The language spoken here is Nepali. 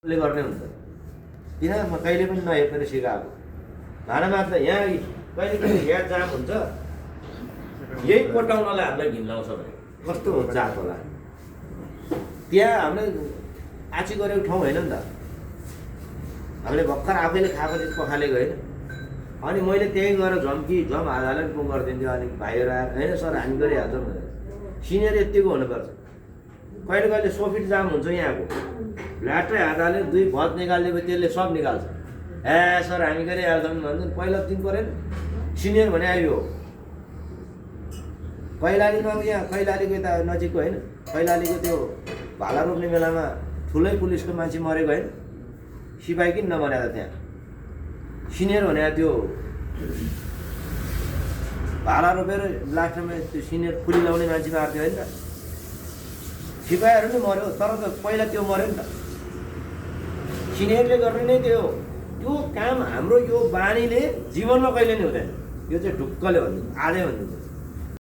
ले गर्ने हुन्छ किन म कहिले पनि नहेरेर सिकाएको भाडा मात्र यहाँ कहिले कहिले यहाँ जाम हुन्छ यही कोटाउनलाई हामीलाई घिन लाउँछ भने कस्तो जात होला त्यहाँ हामीले आची गरेको ठाउँ होइन नि त हामीले भर्खर आफैले खाएको चिज पखालेको होइन अनि मैले त्यही गएर झम आधाले पनि गरिदिन्थ्यो अनि भाइहरू आएर होइन सर हामी गरिहाल्छौँ भनेर सिनियर यतिको हुनुपर्छ कहिले कहिले सोफिट जाम हुन्छ यहाँको ल्याट्रै हातले दुई भत निकालिदियो त्यसले सब निकाल्छ ए सर हामी गरिहाल्छौँ भन्छ पहिला दिन परेन सिनियर भने आयो कैलालीमा यहाँ कैलालीको यता नजिकको होइन कैलालीको त्यो भाला रोप्ने बेलामा ठुलै पुलिसको मान्छे मरेको होइन सिपाही किन नबनाएर त्यहाँ सिनियर भने त्यो भाला रोपेर लास्टमा त्यो सिनियर फुली लाउने मान्छे मार्थ्यो होइन त सिपाहीहरू नै मऱ्यो तर त पहिला त्यो मऱ्यो नि त सिनियरले गर्ने नै त्यो काम हाम्रो यो बानीले जीवनमा कहिले नि हुँदैन यो चाहिँ ढुक्कले भनिदिन्छ आजै भनिदिन्छ